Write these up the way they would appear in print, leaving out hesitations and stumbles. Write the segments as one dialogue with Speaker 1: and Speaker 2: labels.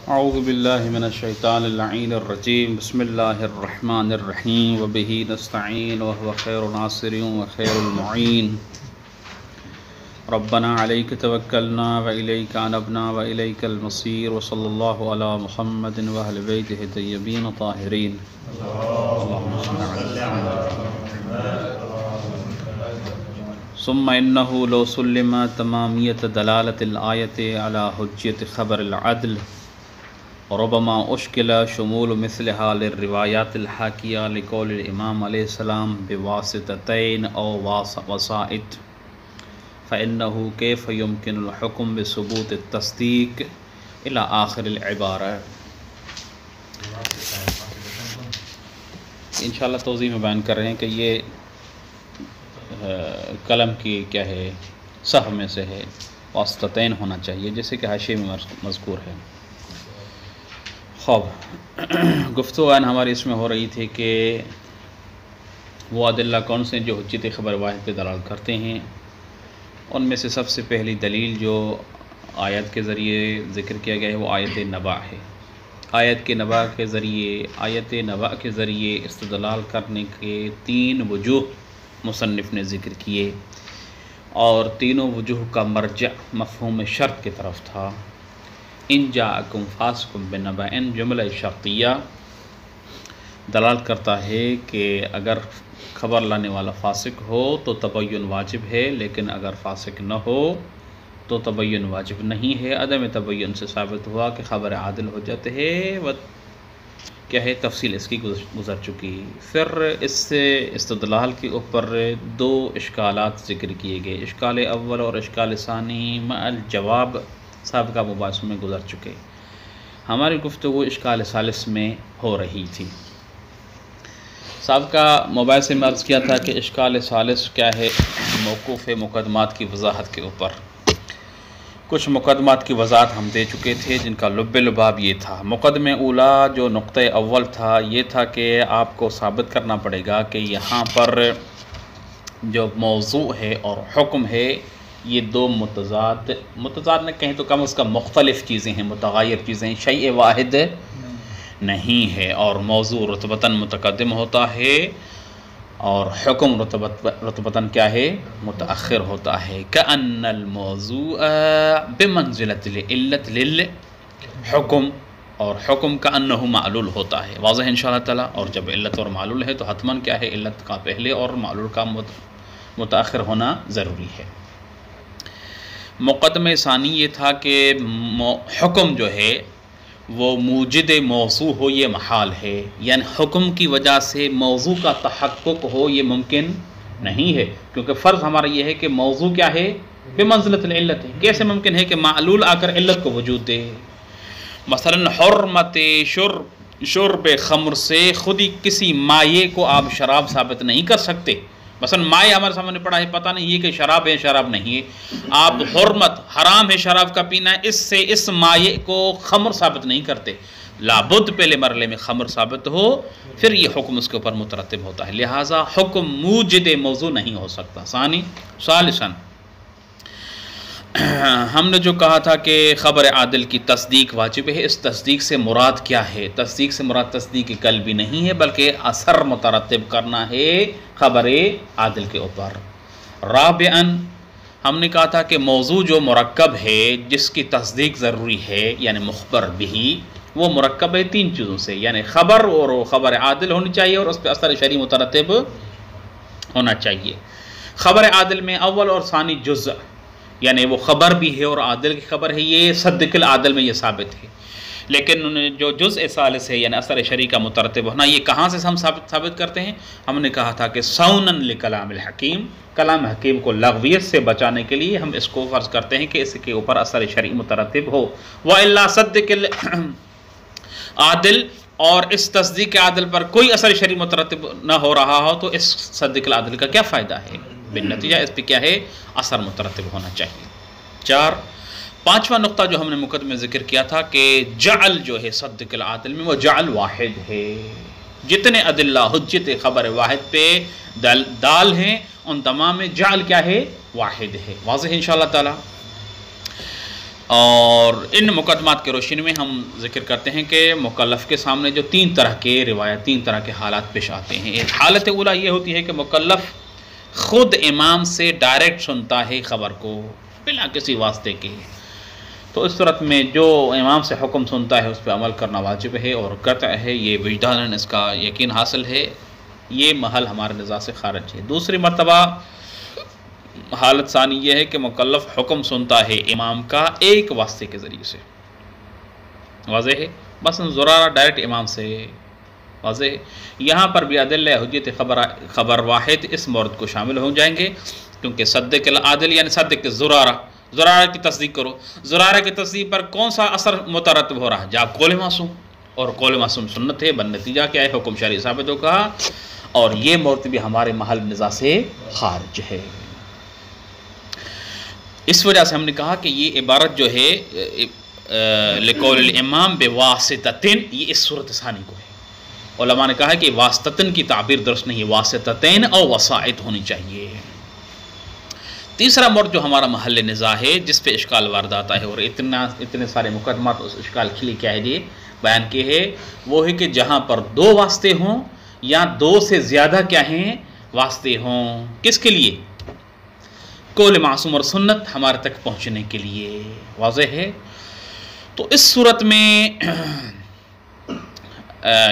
Speaker 1: اعوذ باللہ من الشیطان اللعین الرجیم بسم اللہ الرحمن الرحیم وبہ نستعین وهو خیر ناصر وخیر المعین ربنا علیک توکلنا والیک انبنا والیک المصیر وصلی اللہ علی محمد واہل بیتہ الطیبین الطاہرین اللہم صل علی ثم انه لو سلم تمامیت دلالت الآیت علی حجیت خبر العدل ربما اشکل شمول مثلها للروایات الحاکیہ لقول الامام علیہ السلام بواسطتین او وسائط فإنه كيف يمكن الحكم بثبوت التصدیق الى آخر العبارہ۔ انشاءاللہ توضیح میں بیان کر رہے ہیں کہ یہ قلم کی کیا ہے صحف میں سے ہے، واسطتین ہونا چاہیے جیسے کہ حاشیے میں مذکور ہے۔ خوب گفتگو ہماری اس میں ہو رہی تھی کہ وہ ادلہ کون سے جو حجت خبر واحد پہ دلالت کرتے ہیں، ان میں سے سب سے پہلی دلیل جو آیت کے ذریعے ذکر کیا گیا ہے وہ آیت نبع ہے۔ آیت نبع کے ذریعے استدلال کرنے کے 3 وجوہ مصنف نے ذکر کیے، اور تینوں وجوہ کا مرجع مفہوم شرط کی طرف تھا۔ ان جاءکم فاسق بنبأ، جملہ شرطیہ دلالت کرتا ہے کہ اگر خبر لانے والا فاسق ہو تو تبین واجب ہے، لیکن اگر فاسق نہ ہو تو تبین واجب نہیں ہے۔ عدم تبین سے ثابت ہوا کہ خبر عادل ہو جاتے ہے، و کیا ہے تفصیل اس کی گزر چکی۔ پھر اس سے استدلال کے اوپر 2 اشکالات ذکر کیے گئے، اشکال اول اور اشکال ثانی مع الجواب سابقہ مباحث میں گزر چکے۔ ہماری گفتگو اشکال ثالث میں ہو رہی تھی۔ سابقہ مباحث میں عرض کیا تھا کہ اشکال ثالث کیا ہے، موقوف مقدمات کی وضاحت کے اوپر۔ کچھ مقدمات کی وضاحت ہم دے چکے تھے جن کا لب لباب یہ تھا۔ مقدمہ اولا جو نقطہ اول تھا یہ تھا کہ آپ کو ثابت کرنا پڑے گا کہ یہاں پر جو موضوع ہے اور حکم ہے یہ 2 متضاد نہ کہیں تو کم از کم مختلف چیزیں ہیں، متغیر چیزیں ہیں، شیء واحد نہیں ہے، اور موضوع رتبتاً متقدم ہوتا ہے اور حکم رتبتاً کیا ہے متأخر ہوتا ہے۔ کأن الموضوع بمنزلۃ العلت للحکم، اور حکم کأنہ معلول ہوتا ہے، واضح انشاءاللہ تعالی۔ اور جب علت اور معلول ہے تو حتماً کیا ہے علت کا پہلے اور معلول کا متأخر ہونا ضروری ہے۔ مقدمہ ثانی یہ تھا کہ حکم جو ہے وہ موجد موضوع ہو یہ محال ہے، یعنی حکم کی وجہ سے موضوع کا تحقق ہو یہ ممکن نہیں ہے، کیونکہ فرض ہمارا یہ ہے کہ موضوع کیا ہے بمنزلۃ العلت ہے۔ کیسے ممکن ہے کہ معلول آ کر علت کو وجود دے؟ مثلا حرمت شرب خمر سے خود ہی کسی مائع کو آپ شراب ثابت نہیں کر سکتے۔ مثلا مائع ہمارے سامنے پڑا ہے، پتہ نہیں یہ کہ شراب ہے شراب نہیں ہے، آپ حرمت حرام ہے شراب کا پینا، اس سے اس مائع کو خمر ثابت نہیں کرتے، لابد پہلے مرحلے میں خمر ثابت ہو پھر یہ حکم اس کے اوپر مترتب ہوتا ہے، لہٰذا حکم موجد موضوع نہیں ہو سکتا۔ ثالثاً ہم نے جو کہا تھا کہ خبر عادل کی تصدیق واجب ہے، اس تصدیق سے مراد کیا ہے؟ تصدیق سے مراد تصدیق قلبی نہیں ہے بلکہ اثر مترتب کرنا ہے خبر عادل کے اوپر۔ رابعاً ہم نے کہا تھا کہ موضوع جو مرکب ہے جس کی تصدیق ضروری ہے یعنی مخبر بھی، وہ مرکب ہے 3 چیزوں سے، یعنی خبر اور خبر عادل ہونی چاہیے اور اس پہ اثر شرعی مترتب ہونا چاہیے۔ خبر عادل میں اول اور ثانی جزء، یعنی وہ خبر بھی ہے اور عادل کی خبر ہے، یہ صدق العادل میں یہ ثابت ہے، لیکن جو جزء ثالث ہے یعنی اثر شرعی کا مترتب ہونا، یہ کہاں سے ہم ثابت کرتے ہیں؟ ہم نے کہا تھا کہ صوناً لکلام الحکیم، کلام حکیم کو لغویت سے بچانے کے لیے ہم اس کو فرض کرتے ہیں کہ اس کے اوپر اثر شرعی مترتب ہو۔ وَإِلَّا صدق العادل، اور اس تصدیق عادل پر کوئی اثر شرعی مترتب نہ ہو رہا ہو تو اس صدق العادل کا کیا فائدہ ہے؟ بالنتیجہ اس پہ کیا ہے اثر مترتب ہونا چاہیے۔ پانچواں نقطہ جو ہم نے مقدمے میں ذکر کیا تھا کہ جعل جو ہے صدق العادل میں وہ جعل واحد ہے، جتنے ادلہ حجت خبر واحد پہ دال ہیں ان تمام میں جعل کیا ہے واحد ہے، واضح انشاءاللہ تعالی۔ اور ان مقدمات کے روشنی میں ہم ذکر کرتے ہیں کہ مکلف کے سامنے جو 3 طرح کے روایت، 3 طرح کے حالات پیش آتے ہیں۔ ایک حالت اولا یہ ہوتی ہے کہ مکلف خود امام سے ڈائریکٹ سنتا ہے خبر کو بلا کسی واسطے کے، تو اس صورت میں جو امام سے حکم سنتا ہے اس پہ عمل کرنا واجب ہے اور قطع ہے، یہ وجداناً اس کا یقین حاصل ہے، یہ محل ہمارے نزاع سے خارج ہے۔ دوسری مرتبہ حالت ثانی یہ ہے کہ مکلف حکم سنتا ہے امام کا ایک واسطے کے ذریعے سے، واضح ہے، مثلا زرارہ ڈائریکٹ امام سے، واضح ہے۔ یہاں پر بھی ادلہ حجت خبر واحد اس مورد کو شامل ہو جائیں گے، کیونکہ صدق العادل یعنی صدق زرارہ کی تصدیق کرو، زرارہ کی تصدیق پر کون سا اثر مترتب ہو رہا ہے؟ جب قول معصوم، اور قول معصوم سنت ہے، بن نتیجہ کیا ہے؟ حکم شرعی ثابت ہوگا، اور یہ مورد بھی ہمارے محل نزاع سے خارج ہے۔ اس وجہ سے ہم نے کہا کہ یہ عبارت جو ہے لقول الامام بواسطتن، یہ اس صورت ثانی کو ہے۔ علماء نے کہا کہ واسطتن کی تعبیر درست نہیں ہے، واسطتین اور وسائط ہونی چاہیے۔ تیسرا مورد جو ہمارا محل نزاع ہے، جس پہ اشکال وارد آتا ہے، اور اتنے سارے مقدمات اس اشکال کے لیے کیا ہے جی بیان کیے ہے، وہ ہے کہ جہاں پر 2 واسطے ہوں یا 2 سے زیادہ کیا ہیں واسطے ہوں، کس کے لیے؟ قول معصوم اور سنت ہمارے تک پہنچنے کے لیے، واضح ہے۔ تو اس صورت میں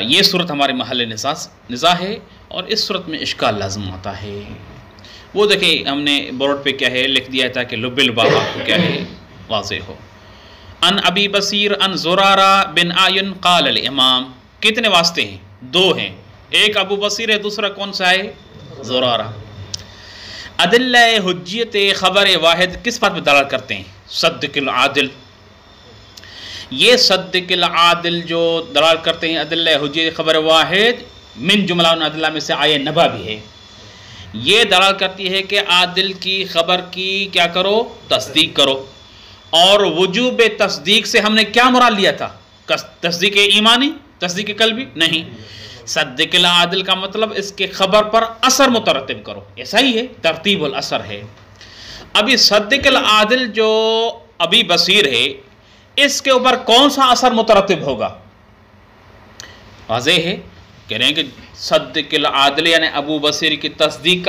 Speaker 1: یہ صورت ہمارے محل نزاع ہے، اور اس صورت میں اشکال لازم آتا ہے۔ وہ دیکھیں ہم نے بورڈ پہ کیا ہے لکھ دیا تھا کہ لب الباب آپ کو کیا ہے واضح ہو۔ ان ابی بصیر ان زرارہ بن آئین قال الامام، کتنے واسطے ہیں؟ 2 ہیں، ایک ابو بصیر ہے، دوسرا کون سا ہے؟ زرارہ۔ ادلہ حجیت خبر واحد کس بات پہ دلالت کرتے ہیں؟ صدق العادل۔ یہ صدق العادل جو دلالت کرتے ہیں ادلہ حجیت خبر واحد، من جملہ ان ادلہ میں سے آیہ نبا بھی ہے، یہ دلالت کرتی ہے کہ عادل کی خبر کی کیا کرو؟ تصدیق کرو۔ اور وجوب تصدیق سے ہم نے کیا مراد لیا تھا؟ تصدیق ایمانی، تصدیق قلبی نہیں۔ صدق العادل کا مطلب اس کے خبر پر اثر مترتب کرو، ایسا ہی ہے، ترتیب الاثر ہے۔ ابھی صدق العادل جو ابھی بصیر ہے، اس کے اوپر کون سا اثر مترتب ہوگا؟ واضح ہے، کہہ رہے ہیں کہ صدق العادل یعنی ابو بصیر کی تصدیق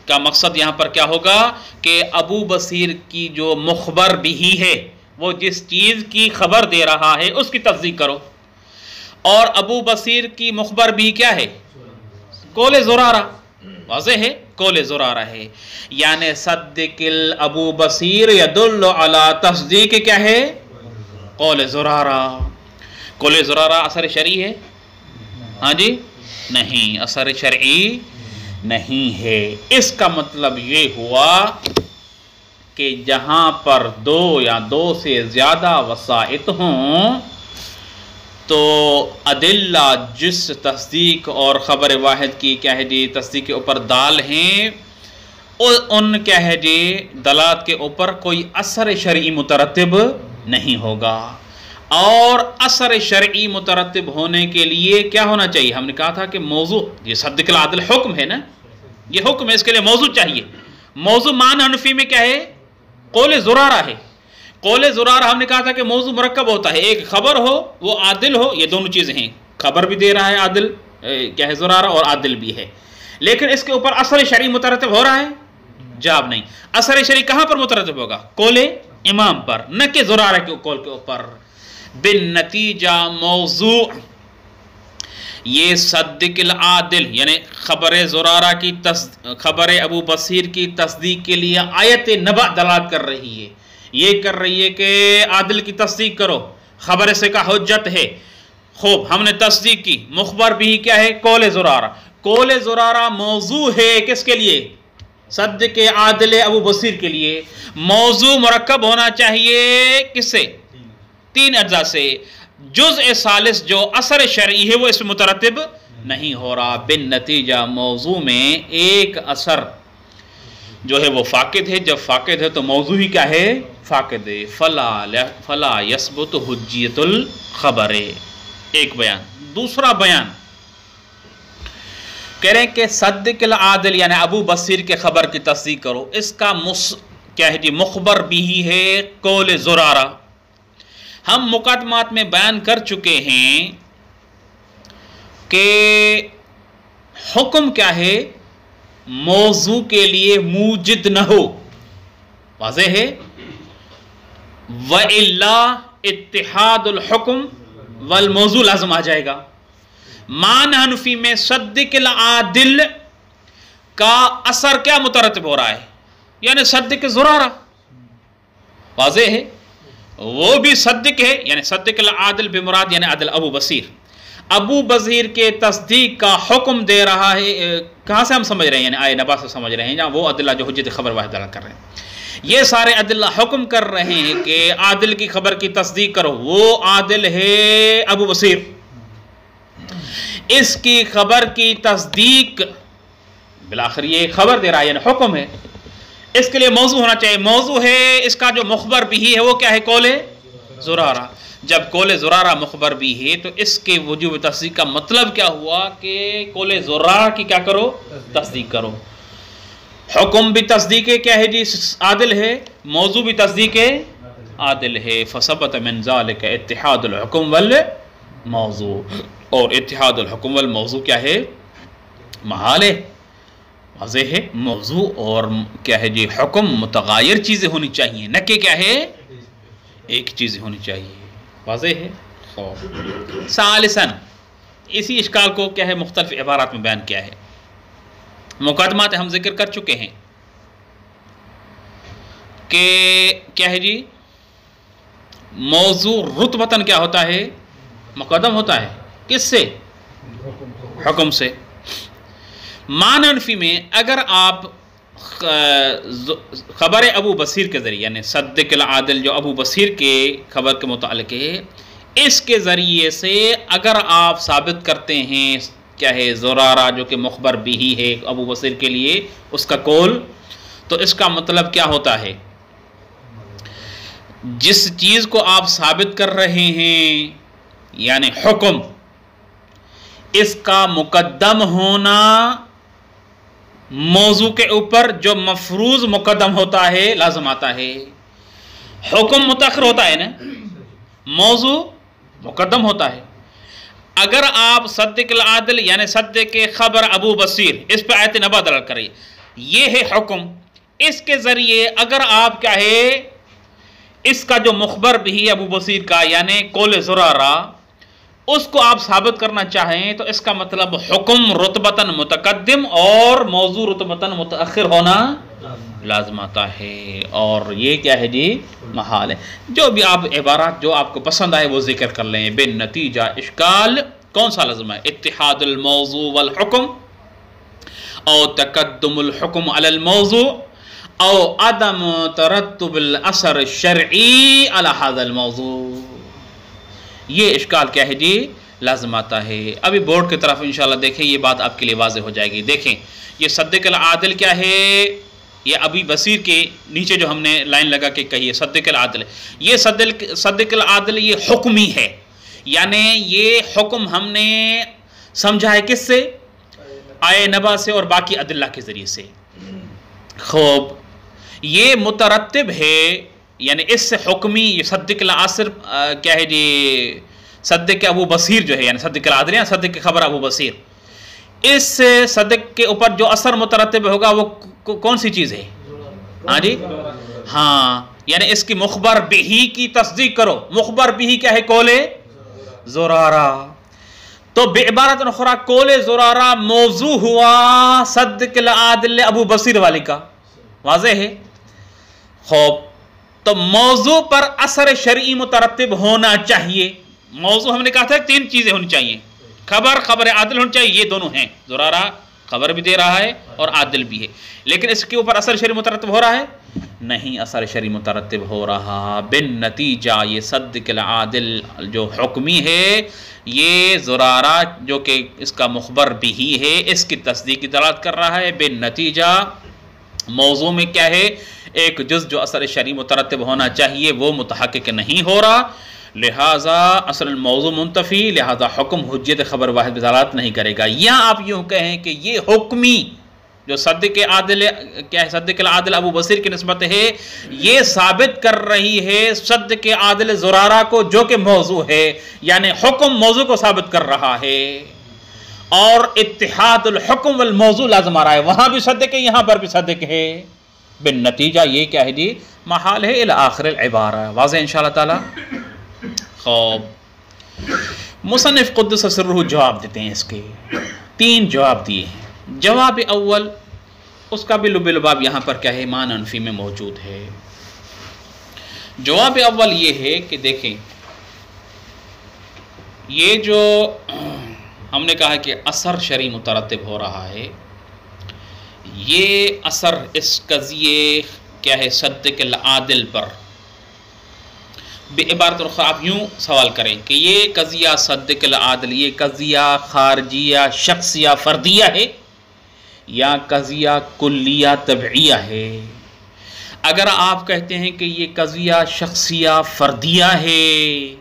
Speaker 1: کا مقصد یہاں پر کیا ہوگا کہ ابو بصیر کی جو مخبر بھی ہے، وہ جس چیز کی خبر دے رہا ہے اس کی تصدیق کرو۔ اور ابو بصیر کی مخبر بھی کیا ہے؟ قول زرارہ، واضح ہے، قول زرارہ ہے، یعنی صدق ابو بصیر یدل علی تصدیق کیا ہے؟ قول زرارہ۔ قول زرارہ اثر شرعی ہے؟ ہاں جی نہیں، اثر شرعی نہیں ہے۔ اس کا مطلب یہ ہوا کہ جہاں پر 2 یا 2 سے زیادہ وسائط ہوں تو ادلہ جس تصدیق اور خبر واحد کی کیا ہے جی تصدیق کے اوپر دال ہیں، ان کیا ہے جی دلالت کے اوپر کوئی اثر شرعی مترتب نہیں ہوگا۔ اور اثر شرعی مترتب ہونے کے لیے کیا ہونا چاہیے؟ ہم نے کہا تھا کہ موضوع، یہ صدق العادل حکم ہے نا، یہ حکم ہے، اس کے لیے موضوع چاہیے۔ موضوع معنی حنفی میں کیا ہے؟ قول زرارہ ہے۔ قول زرارہ ہم نے کہا تھا کہ موضوع مرکب ہوتا ہے، ایک خبر ہو وہ عادل ہو، یہ دونوں چیزیں ہیں، خبر بھی دے رہا ہے عادل کیا ہے زرارہ، اور عادل بھی ہے، لیکن اس کے اوپر اثر شرعی مترتب ہو رہا ہے؟ جواب نہیں۔ اثر شرعی کہاں پر مترتب ہوگا؟ قول امام پر، نہ کہ زرارہ کے قول کے اوپر۔ بالنتیجہ موضوع یہ صدق العادل یعنی خبر زرارہ کی خبر ابو بصیر کی تصدیق کے لیے آیت نبع دلالت کر رہی ہے، یہ کر رہی ہے کہ عادل کی تصدیق کرو، خبر سے کا حجت ہے۔ خوب، ہم نے تصدیق کی، مخبر بھی کیا ہے؟ قول زرارہ۔ قول زرارہ موضوع ہے کس کے لیے؟ صدق عادل ابو بصیر کے لیے۔ موضوع مرکب ہونا چاہیے کس سے؟ 3 اجزاء سے۔ جزء ثالث جو اثر شرعی ہے وہ اس میں مترتب نہیں ہو رہا، بالنتیجہ موضوع میں ایک اثر جو ہے وہ فاقد ہے، جب فاقد ہے تو موضوع ہی کیا ہے؟ فاقد ہے، فلا یثبت حجیت الخبر۔ ایک بیان۔ دوسرا بیان کہہ رہے ہیں کہ صدق العادل یعنی ابو بصیر کے خبر کی تصدیق کرو، اس کا کیا ہے جی مخبر بھی ہے قول زرارہ. ہم مقدمات میں بیان کر چکے ہیں کہ حکم کیا ہے موضوع کے لیے موجد نہ ہو. واضح ہے. وَإِلَّا اتحاد الحکم والموضوع لازم آ جائے گا. معنی حنفی میں صدق العادل کا اثر کیا مترتب ہو رہا ہے؟ یعنی صدق زرارہ. واضح ہے. وہ بھی صدق ہے، یعنی صدق العادل بمراد یعنی عادل ابو بصیر. ابو بصیر کے تصدیق کا حکم دے رہا ہے. کہاں سے ہم سمجھ رہے ہیں؟ یعنی آئے نبا سے سمجھ رہے ہیں، جہاں وہ عدلہ جو حجت خبر واحد کر رہے ہیں. یہ سارے عدلہ حکم کر رہے ہیں کہ عادل کی خبر کی تصدیق کرو. وہ عادل ہے ابو بصیر. اس کی خبر کی تصدیق بالآخر یہ خبر دے رہا ہے، یعنی حکم ہے. اس کے لیے موضوع ہونا چاہیے. موضوع ہے اس کا جو مخبر بھی ہے وہ کیا ہے؟ قول زرارہ. جب قول زرارہ مخبر بھی ہے تو اس کے وجوب تصدیق کا مطلب کیا ہوا کہ قول زرارہ کی کیا کرو؟ تصدیق کرو. حکم بھی تصدیق کیا ہے جی عادل ہے، موضوع بھی تصدیق عادل ہے. فثبت من ذلك اتحاد الحکم والموضوع. اور اتحاد الحکم والموضوع کیا ہے؟ محال ہے. واضح ہے. موضوع اور کیا ہے جی حکم متغیر چیزیں ہونی چاہیے، نہ کہ کیا ہے ایک چیز ہونی چاہیے. واضح ہے. ثالثاً اسی اشکال کو کیا ہے مختلف عبارات میں بیان کیا ہے. مقدمات ہم ذکر کر چکے ہیں کہ کیا ہے جی موضوع رتبتاً کیا ہوتا ہے؟ مقدم ہوتا ہے. کس سے؟ حکم سے. معنی حنفی میں اگر آپ خبر ابو بصیر کے ذریعے یعنی صدق العادل جو ابو بصیر کے خبر کے متعلق ہے، اس کے ذریعے سے اگر آپ ثابت کرتے ہیں کیا ہے زرارہ جو کہ مخبر بھی ہے ابو بصیر کے لیے اس کا قول، تو اس کا مطلب کیا ہوتا ہے؟ جس چیز کو آپ ثابت کر رہے ہیں یعنی حکم، اس کا مقدم ہونا موضوع کے اوپر جو مفروض مقدم ہوتا ہے لازم آتا ہے. حکم متاخر ہوتا ہے نا، موضوع مقدم ہوتا ہے. اگر آپ صدق العادل یعنی صدق خبر ابو بصیر اس پہ آیت نبا دلالت کریں، یہ ہے حکم. اس کے ذریعے اگر آپ کیا ہے اس کا جو مخبر بھی ابو بصیر کا یعنی قول زرارہ اس کو آپ ثابت کرنا چاہیں تو اس کا مطلب حکم رتبتاً متقدم اور موضوع رتبتاً متأخر ہونا لازم آتا ہے. اور یہ کیا ہے جی محال ہے. جو بھی آپ عبارات جو آپ کو پسند آئے وہ ذکر کر لیں. بن نتیجہ اشکال کون سا لازم ہے؟ اتحاد الموضوع والحکم او تقدم الحکم علی الموضوع او عدم ترتب الاثر الشرعی علی هذا الموضوع. یہ اشکال کیا ہے جی لازم آتا ہے. ابھی بورڈ کی طرف انشاءاللہ دیکھیں، یہ بات آپ کے لیے واضح ہو جائے گی. دیکھیں یہ صدق العادل کیا ہے، یہ ابی بصیر کے نیچے جو ہم نے لائن لگا کے کہی ہے صدق العادل. یہ صدق العادل یہ حکمی ہے، یعنی یہ حکم ہم نے سمجھا ہے کس سے؟ آئے نبا سے اور باقی ادلہ کے ذریعے سے. خوب یہ مترتب ہے یعنی اس سے حکمی یہ صدق العاصر کیا ہے جی صدق ابو بصیر جو ہے یعنی صدق العادل یا صدق خبر ابو بصیر، اس صدق کے اوپر جو اثر مترتب ہوگا وہ کون سی چیز ہے؟ ہاں جی ہاں، یعنی اس کی مخبر بھی کی تصدیق کرو. مخبر بھی کیا ہے؟ قول زرارہ. تو بعبارت اخرى قول زرارہ موضوع ہوا صدق العادل ابو بصیر والی کا. واضح ہے. خوب تو موضوع پر اثر شرعی مترتب ہونا چاہیے. موضوع ہم نے کہا تھا تین چیزیں ہونی چاہیے، خبر عادل ہونی چاہیے. یہ دونوں ہیں، زرارہ خبر بھی دے رہا ہے اور عادل بھی ہے، لیکن اس کے اوپر اثر شرعی مترتب ہو رہا ہے؟ نہیں اثر شرعی مترتب ہو رہا. بن نتیجہ یہ صدق العادل جو حکمی ہے یہ زرارہ جو کہ اس کا مخبر بھی ہے اس کی تصدیق کی دلالت کر رہا ہے. بن نتیجہ موضوع میں کیا ہے ایک جز جو اثر شرعی مترتب ہونا چاہیے وہ متحقق نہیں ہو رہا، لہٰذا اصل الموضوع منتفی، لہٰذا حکم حجت خبر واحد دلالت نہیں کرے گا. یا آپ یوں کہیں کہ یہ حکمی جو صدق عادل کیا ہے، صدق العادل ابو بصیر کی نسبت ہے، یہ ثابت کر رہی ہے صدق عادل زرارہ کو جو کہ موضوع ہے، یعنی حکم موضوع کو ثابت کر رہا ہے، اور اتحاد الحکم والموضوع لازم آ رہا ہے، وہاں بھی صدق ہے یہاں پر بھی صدق ہے، بالنتیجہ یہ کیا ہے جی، محال ہے الی آخر العبارہ. واضح انشاءاللہ تعالی. خوب مصنف قدس سرہ جواب دیتے ہیں، اس کے 3 جواب دیے ہیں. جواب اول، اس کا بھی لب لباب یہاں پر کیا ہے، معنی انفی میں موجود ہے. جواب اول یہ ہے کہ دیکھیں، یہ جو ہم نے کہا کہ اثر شرعی مترتب ہو رہا ہے، یہ اثر اس قضیے کیا ہے، صدق العادل پر، بعبارت اخرى آپ یوں سوال کریں کہ یہ قضیہ صدق العادل، یہ قضیہ خارجیہ شخصیہ فردیہ ہے یا قضیہ کلیہ طبعیہ ہے؟ اگر آپ کہتے ہیں کہ یہ قضیہ شخصیہ فردیہ ہے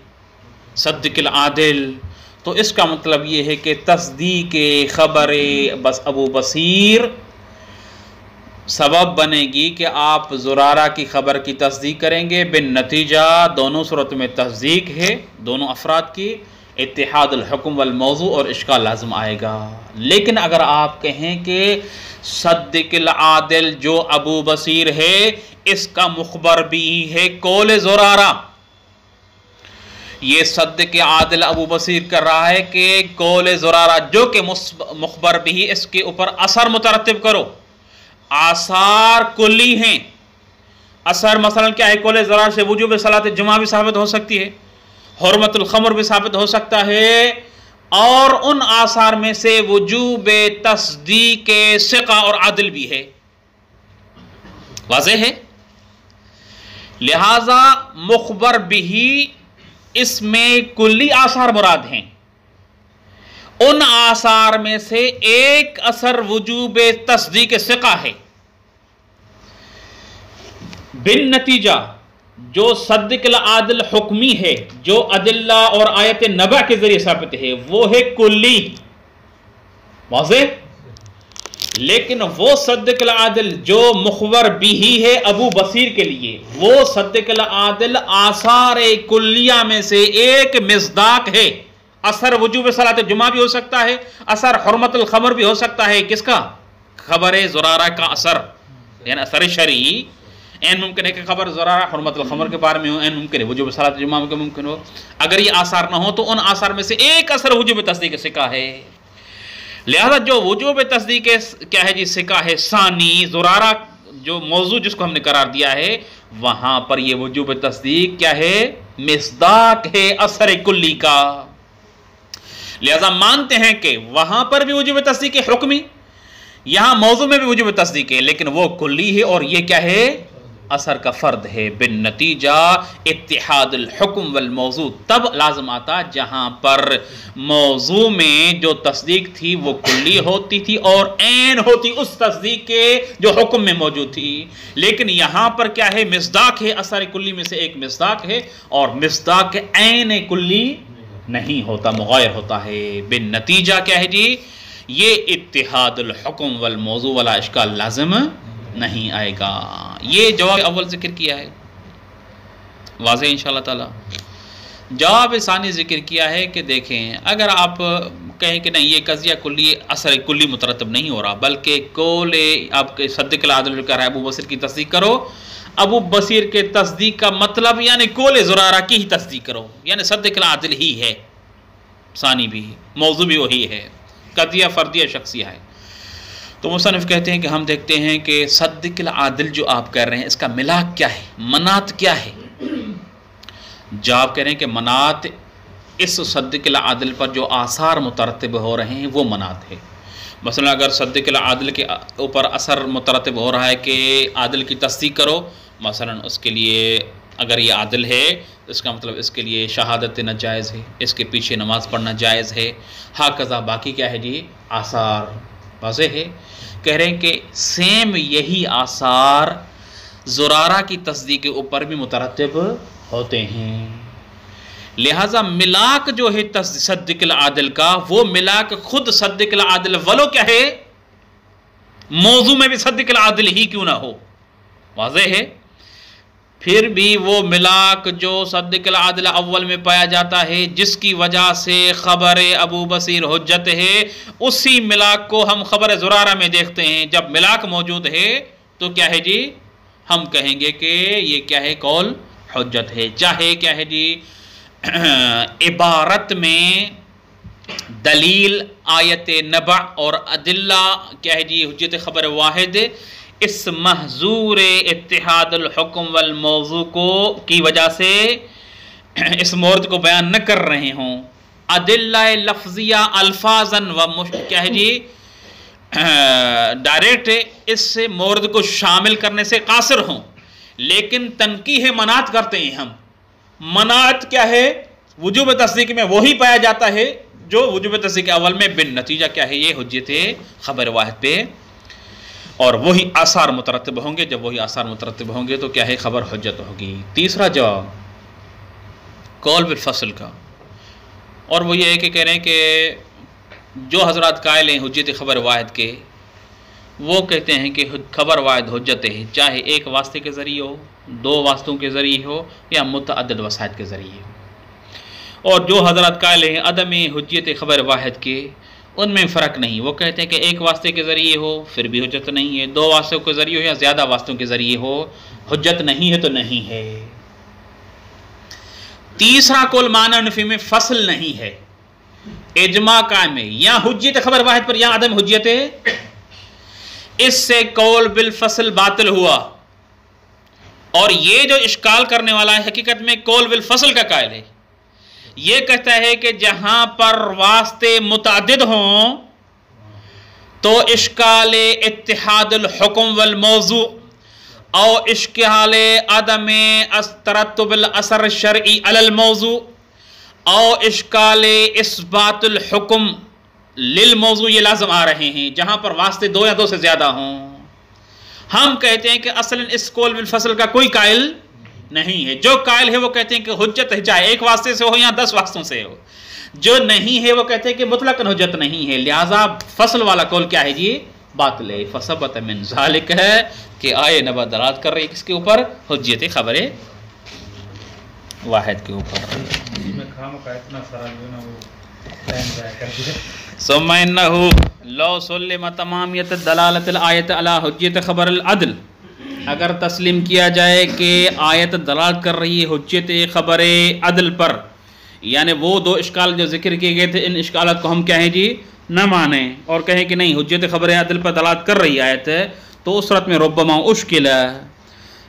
Speaker 1: صدق العادل، تو اس کا مطلب یہ ہے کہ تصدیق خبر ابو بصیر سبب بنے گی کہ آپ زرارہ کی خبر کی تصدیق کریں گے. بالنتیجہ دونوں صورت میں تصدیق ہے، دونوں افراد کی، اتحاد الحکم والموضوع اور اشکال لازم آئے گا. لیکن اگر آپ کہیں کہ صدق العادل جو ابو بصیر ہے، اس کا مخبر بھی ہے قول زرارہ، یہ صدق عادل ابو بصیر کر رہا ہے کہ قول زرارہ جو کہ مخبر بھی، اس کے اوپر اثر مترتب کرو. آثار کلی ہیں. اثر مثلا کیا ہے، قول زرارہ سے وجوب صلاۃ جمعہ بھی ثابت ہو سکتی ہے، حرمت الخمر بھی ثابت ہو سکتا ہے، اور ان آثار میں سے وجوب تصدیق ثقہ اور عدل بھی ہے. واضح ہے؟ لہذا مخبر بھی اس میں کلی آثار مراد ہیں. ان آثار میں سے ایک اثر وجوب تصدیق ثقہ ہے. بالنتیجہ جو صدق العادل حکمی ہے، جو ادلہ اور آیت نبع کے ذریعے ثابت ہے، وہ ہے کلی. واضح؟ لیکن وہ صدق العادل جو مخبر بھی ہے ابو بصیر کے لیے، وہ صدق العادل آثار کلیہ میں سے ایک مصداق ہے. اثر وجوب صلاۃ جمعہ بھی ہو سکتا ہے، اثر حرمت الخمر بھی ہو سکتا ہے. کس کا؟ خبر زرارہ کا اثر، یعنی اثر شرعی. این ممکن ہے کہ خبر زرارہ حرمت الخمر کے بارے میں ہو، این ممکن ہے وجوب صلاۃ جمعہ کے ممکن ہو. اگر یہ آثار نہ ہو تو ان آثار میں سے ایک اثر وجوب تصدیق ثقہ ہے. لہذا جو وجوب تصدیق کیا ہے جی، ثقہ ہے ثانی، زرارہ جو موضوع جس کو ہم نے قرار دیا ہے، وہاں پر یہ وجوب تصدیق کیا ہے، مصداق ہے اثر کلی کا. لہذا مانتے ہیں کہ وہاں پر بھی وجوب تصدیق ہے حکمی، یہاں موضوع میں بھی وجوب تصدیق ہے، لیکن وہ کلی ہے اور یہ کیا ہے، اثر کا فرد ہے. بالنتیجہ اتحاد الحکم والموضوع تب لازم آتا جہاں پر موضوع میں جو تصدیق تھی وہ کلی ہوتی تھی اور عین ہوتی اس تصدیق کے جو حکم میں موجود تھی. لیکن یہاں پر کیا ہے، مصداق ہے، اثر کلی میں سے ایک مصداق ہے، اور مصداق عین کلی نہیں ہوتا، مغایر ہوتا ہے. بالنتیجہ کیا ہے جی، یہ اتحاد الحکم والموضوع والا اشکال لازم نہیں آئے گا. یہ جواب اول ذکر کیا ہے، واضح انشاءاللہ تعالی. جواب ثانی ذکر کیا ہے کہ دیکھیں، اگر آپ کہیں کہ نہیں یہ قضیہ کلی اثر کلی مترتب نہیں ہو رہا، بلکہ قول آپ کے صدق العادل جو کہہ رہا ہے ابو بصیر کی تصدیق کرو، ابو بصیر کے تصدیق کا مطلب یعنی قول زرارہ کی ہی تصدیق کرو، یعنی صدق العادل ہی ہے، ثانی بھی موضوع بھی وہی ہے، قضیہ فردیہ شخصیہ ہے. تو مصنف کہتے ہیں کہ ہم دیکھتے ہیں کہ صدق العادل جو آپ کہہ رہے ہیں، اس کا ملاک کیا ہے، منات کیا ہے. جواب کہہ رہے ہیں کہ منات اس صدق العادل پر جو آثار مترتب ہو رہے ہیں وہ منات ہے. مثلا اگر صدق العادل کے اوپر اثر مترتب ہو رہا ہے کہ عادل کی تصدیق کرو، مثلا اس کے لیے اگر یہ عادل ہے اس کا مطلب اس کے لیے شہادت دینا جائز ہے، اس کے پیچھے نماز پڑھنا جائز ہے. ہاکذا باقی کیا ہے جی، آثار. واضح ہے؟ کہہ رہے ہیں کہ سیم یہی آثار زرارہ کی تصدیق کے اوپر بھی مترتب ہوتے ہیں. لہٰذا ملاک جو ہے صدق العادل کا، وہ ملاک خود صدق العادل ولو کیا ہے، موضوع میں بھی صدق العدل ہی کیوں نہ ہو، واضح ہے، پھر بھی وہ ملاک جو صدق العدل اول میں پایا جاتا ہے جس کی وجہ سے خبر ابو بصیر حجت ہے، اسی ملاک کو ہم خبر زرارہ میں دیکھتے ہیں۔ جب ملاک موجود ہے تو کیا ہے جی، ہم کہیں گے کہ یہ کیا ہے، قول حجت ہے، چاہے کیا ہے جی عبارت میں دلیل آیت نبع اور ادلہ کیا ہے جی حجت خبر واحد اس محظور اتحاد الحکم والموضوع کو کی وجہ سے اس مورد کو بیان نہ کر رہے ہوں، ادلہ لفظیہ الفاظاً و کیا ہے جی ڈائریکٹ اس مورد کو شامل کرنے سے قاصر ہوں، لیکن تنقیح منات کرتے ہیں ہم۔ منات کیا ہے، وجوب تصدیق میں وہی پایا جاتا ہے جو وجوب تصدیق اول میں، بن نتیجہ کیا ہے یہ حجت خبر واحد پہ، اور وہی آثار مترتب ہوں گے۔ جب وہی آثار مترتب ہوں گے تو کیا ہے، خبر حجت ہوگی۔ تیسرا جواب قول بالفصل کا، اور وہ یہ ہے کہ کہہ رہے ہیں کہ جو حضرات قائل ہیں حجت خبر واحد کے، وہ کہتے ہیں کہ خبر واحد حجت ہے، چاہے ایک واسطے کے ذریعے ہو، دو واسطوں کے ذریعے ہو، یا متعدد وسائط کے ذریعے ہو۔ اور جو حضرات قائل ہیں عدم حجت خبر واحد کے، ان میں فرق نہیں، وہ کہتے ہیں کہ ایک واسطے کے ذریعے ہو پھر بھی حجت نہیں ہے، دو واسطوں کے ذریعے ہو یا زیادہ واسطوں کے ذریعے ہو، حجت نہیں ہے تو نہیں ہے۔ تیسرا قول معنی نفی میں فصل نہیں ہے، اجماع قائم ہے یا حجت خبر واحد پر یا عدم حجت ہے، اس سے قول بالفصل باطل ہوا۔ اور یہ جو اشکال کرنے والا ہے حقیقت میں قول بالفصل کا قائل ہے، یہ کہتا ہے کہ جہاں پر واسطے متعدد ہوں تو اشکال اتحاد الحکم والموضوع او اشکال عدم ترتب الاثر الشرعی علی الموضوع او اشکال اثبات الحکم للموضوع، یہ لازم آ رہے ہیں جہاں پر واسطے دو یا دو سے زیادہ ہوں۔ ہم کہتے ہیں کہ اصلاً اس قول بالفصل کا کوئی قائل نہیں ہے، جو قائل ہے وہ کہتے ہیں کہ حجت ہے چاہے ایک واسطے سے ہو یا 10 واسطوں سے ہو، جو نہیں ہے وہ کہتے ہیں کہ مطلقاً حجت نہیں ہے، لہٰذا فصل والا قول کیا ہے جی باطل ہے۔ فثبت من ذالک ہے کہ آئے نبع دلالت کر رہی ہے کس کے اوپر، حجت خبر واحد کے اوپر۔ ثم انه لو سلم تمامیت دلالت الآیت علی حجت خبر العدل، اگر تسلیم کیا جائے کہ آیت دلالت کر رہی ہے حجت خبر عدل پر، یعنی وہ دو اشکال جو ذکر کیے گئے تھے ان اشکالات کو ہم کہیں جی نہ مانیں اور کہیں کہ نہیں حجت خبر عدل پر دلالت کر رہی آیت ہے، تو اس صورت میں ربما اشکل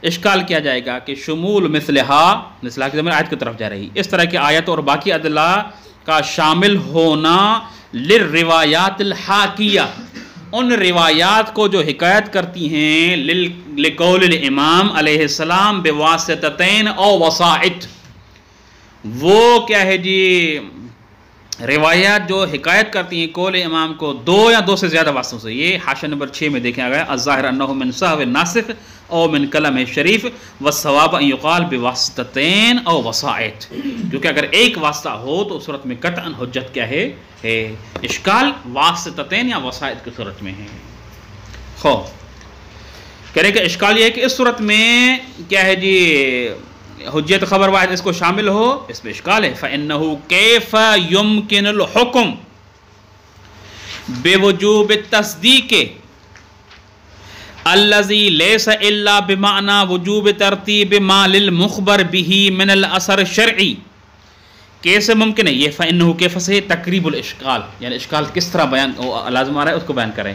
Speaker 1: اشکال کیا جائے گا کہ شمول مثلہا کی زمین آیت کی طرف جا رہی، اس طرح کی آیت اور باقی ادلہ کا شامل ہونا للروایات الحاکیہ، ان روایات کو جو حکایت کرتی ہیں لقول الامام علیہ السلام بواسطتین او وسائط، وہ کیا ہے جی روایات جو حکایت کرتی ہیں قول امام کو دو یا دو سے زیادہ واسطوں سے۔ یہ حاشیہ نمبر 6 میں دیکھیں گیا الظاہر انہ من صحو الناسخ او من کلم شریف والصواب ان یقال بواسطتین او وسائط، کیونکہ اگر ایک واسطہ ہو تو اس صورت میں قطعاً حجت کیا ہے اشکال واسطتین یا وسائط کی صورت میں ہے۔ کہہ رہے کہ اشکال یہ ہے کہ اس صورت میں کیا ہے جی حجت خبر واحد اس کو شامل ہو، اس میں اشکال ہے۔ فَإِنَّهُ كَيْفَ يُمْكِنُ الْحُكْمُ بِوُجُوبِ التَّصْدِيقِ الَّذِي لَيْسَ إِلَّا بِمَعْنَى وُجُوبِ تَرْتِيبِ مَا لِلْمُخْبَرِ بِهِ مِنَ الْأَثَرِ الشَّرْعِي، کیسے ممکن ہے یہ فَإِنَّهُ كَيْفَ سے تقریب الاشکال، یعنی اشکال کس طرح بیان لازم آ رہا ہے اس کو بیان کریں۔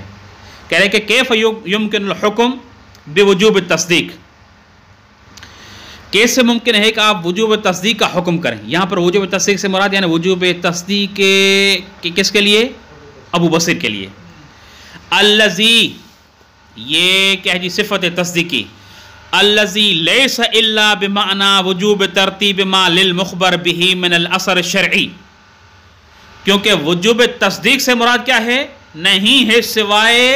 Speaker 1: کہہ رہے کہ كيف يمكن الحكم بوجوب التصدیق، کیسے ممکن ہے کہ آپ وجوب تصدیق کا حکم کریں۔ یہاں پر وجوب تصدیق سے مراد یعنی وجوب تصدیق کس کے لیے، ابو بصیر کے لیے۔ الذی، یہ کیا ہے جی صفت تصدیقی، الذی لیس الا بمعنی وجوب ترتیب ما للمخبر به من الاثر الشرعی، کیونکہ وجوب تصدیق سے مراد کیا ہے، نہیں ہے سوائے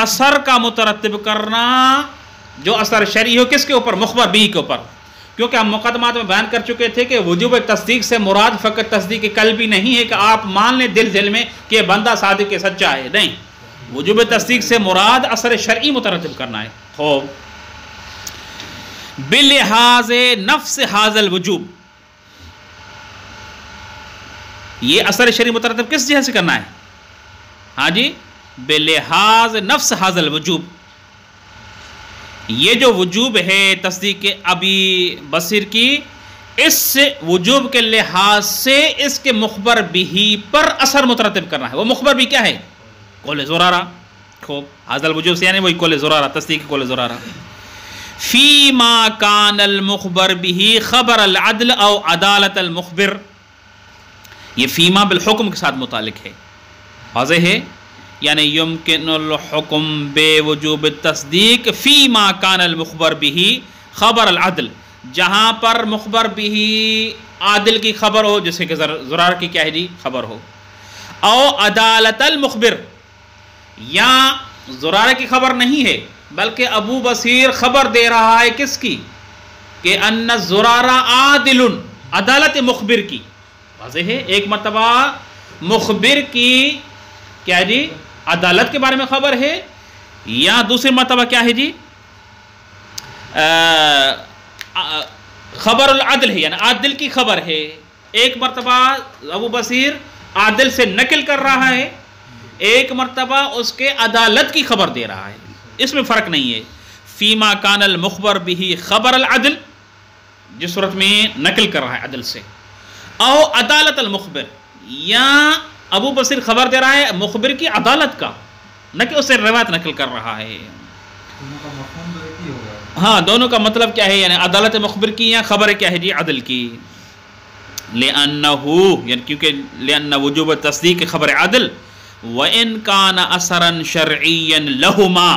Speaker 1: اثر کا مترتب کرنا جو اثر شرعی ہو، کس کے اوپر، مخبر بھی کے اوپر۔ کیونکہ ہم مقدمات میں بیان کر چکے تھے کہ وجوب تصدیق سے مراد فقط تصدیق قلبی نہیں ہے کہ آپ مان لیں دل میں کہ بندہ صادق سچا ہے، نہیں، وجوب تصدیق سے مراد اثر شرعی مترتب کرنا ہے. خوب بلحاظ نفس حاضل الوجوب، یہ اثر شرعی مترتب کس جہت سے کرنا ہے؟ ہاں جی، بلحاظ نفس حاضل الوجوب. یہ جو وجوب ہے تصدیق ابی بصیر کی، اس وجوب کے لحاظ سے اس کے مخبر بھی پر اثر مترتب کرنا ہے. وہ مخبر بھی کیا ہے؟ قول زرارہ. خوب، حاضر الوجوب سے یعنی وہی قول زرارہ، تصدیق قول زرارہ. فی ما کان المخبر بھی خبر العدل او عدالت المخبر، یہ فیما بالحکم کے ساتھ متعلق ہے. واضح ہے؟ یعنی یمکن الحکم بے وجوب تصدیق فی ما کان المخبر بھی خبر العدل، جہاں پر مخبر بھی عادل کی خبر ہو، جیسے کہ زرارہ کی کیا ہے جی خبر ہو، او عدالت المخبر، یا زرارہ کی خبر نہیں ہے بلکہ ابو بصیر خبر دے رہا ہے کس کی؟ کہ ان زرارہ عادل، عدالت مخبر کی. واضح ہے؟ ایک مرتبہ مخبر کی کیا جی عدالت کے بارے میں خبر ہے، یا دوسری مرتبہ کیا ہے جی خبر العدل ہے، یعنی عادل کی خبر ہے. ایک مرتبہ ابو بصیر عادل سے نقل کر رہا ہے، ایک مرتبہ اس کے عدالت کی خبر دے رہا ہے. اس میں فرق نہیں ہے. فیما کان المخبر بھی خبر العدل، جس صورت میں نقل کر رہا ہے عدل سے، او عدالت المخبر، یا ابو بصیر خبر دے رہا ہے مخبر کی عدالت کا، نہ کہ اسے روایت نقل کر رہا ہے. ہاں، دونوں کا مطلب کیا ہے؟ یعنی عدالت مخبر کی یا خبر کیا ہے جی عدل کی. لأنہو، یعنی کیونکہ لأن وجوب تصدیق خبر عدل وَإِن كَانَ أَثَرًا شَرْعِيًّا لَهُمَا،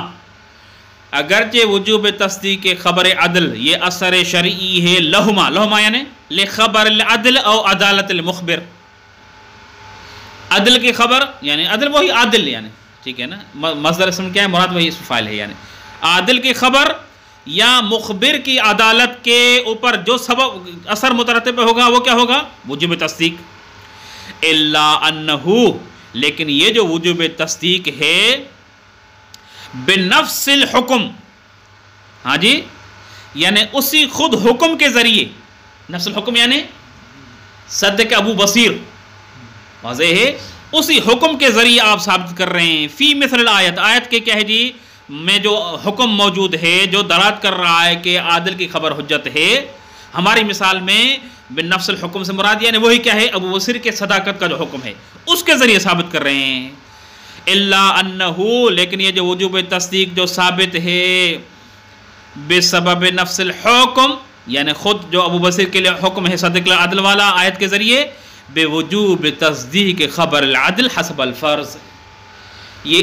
Speaker 1: اگرچہ وجوب تصدیق خبر عدل یہ اثر شرعی ہے، لہما، لہما یعنی لخبر العدل او عدالت المخبر، عدل کی خبر، یعنی عدل وہی عادل، یعنی ٹھیک ہے نا، مصدر اسم کیا ہے، مراد وہی اسم فاعل ہے. یعنی عادل کی خبر یا مخبر کی عدالت کے اوپر جو سبب اثر مترتب ہوگا وہ کیا ہوگا؟ وجوب تصدیق. الا انہو، لیکن یہ جو وجوب تصدیق ہے بنفس الحکم، ہاں جی، یعنی اسی خود حکم کے ذریعے، نفس الحکم یعنی صدق ابو بصیر، واضح ہے، اسی حکم کے ذریعے آپ ثابت کر رہے ہیں. فی مثل الآیت، آیت کے کیا ہے جی میں جو حکم موجود ہے جو دلالت کر رہا ہے کہ عادل کی خبر حجت ہے، ہماری مثال میں بالنفس الحکم سے مراد یعنی وہی کیا ہے؟ ابو بصیر کے صداقت کا جو حکم ہے اس کے ذریعے ثابت کر رہے ہیں. الا انہو، لیکن یہ جو وجوب تصدیق جو ثابت ہے بسبب نفس الحکم، یعنی خود جو ابو بصیر کے لیے حکم ہے صدق العدل والا آیت کے ذریعے، بے وجوب تصدیق خبر العدل حسب الفرض، یہ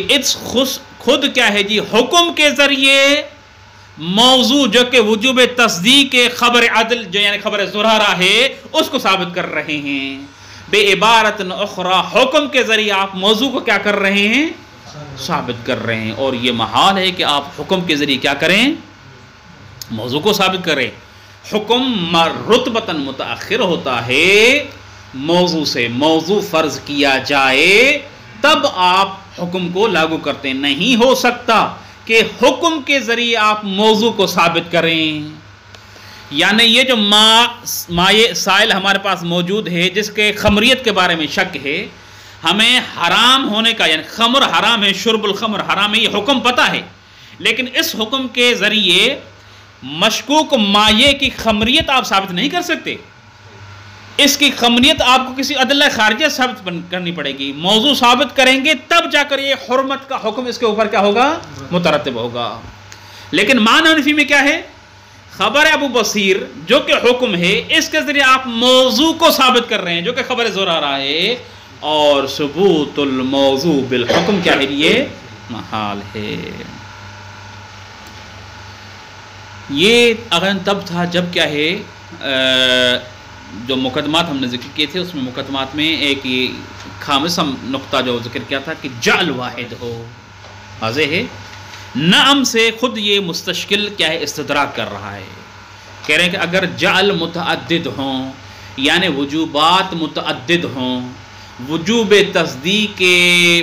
Speaker 1: خود کیا ہے جی حکم کے ذریعے موضوع جو کہ وجوب تصدیق خبر عدل جو یعنی خبر زرارہ ہے اس کو ثابت کر رہے ہیں. بے عبارت اخرى، حکم کے ذریعے آپ موضوع کو کیا کر رہے ہیں؟ ثابت کر رہے ہیں. اور یہ محال ہے کہ آپ حکم کے ذریعے کیا کریں؟ موضوع کو ثابت کریں. حکم رتبتاً متأخر ہوتا ہے موضوع سے. موضوع فرض کیا جائے تب آپ حکم کو لاگو کرتے. نہیں ہو سکتا کہ حکم کے ذریعے آپ موضوع کو ثابت کریں. یعنی یہ جو مائع سائل ہمارے پاس موجود ہے جس کے خمریت کے بارے میں شک ہے، ہمیں حرام ہونے کا یعنی خمر حرام ہے، شرب الخمر حرام ہے، یہ حکم پتہ ہے، لیکن اس حکم کے ذریعے مشکوک مائع کی خمریت آپ ثابت نہیں کر سکتے. اس کی خمریت آپ کو کسی ادلہ خارجہ ثابت کرنی پڑے گی. موضوع ثابت کریں گے تب جا کر یہ حرمت کا حکم اس کے اوپر کیا ہوگا؟ مترتب ہوگا. لیکن معنی حنفی میں کیا ہے؟ خبر ابو بصیر جو کہ حکم ہے اس کے ذریعے آپ موضوع کو ثابت کر رہے ہیں جو کہ خبر زرارہ ہے، اور ثبوت الموضوع بالحکم کیا ہے؟ یہ محال ہے. یہ اگر تب تھا جب کیا ہے جو مقدمات ہم نے ذکر کیے تھے اس میں مقدمات میں ایک یہ خامس نقطہ جو ذکر کیا تھا کہ جعل واحد ہو. واضح ہے نعم سے خود یہ مستشکل کیا ہے استدراک کر رہا ہے. کہہ رہے ہیں کہ اگر جعل متعدد ہوں یعنی وجوبات متعدد ہوں وجوب تصدیق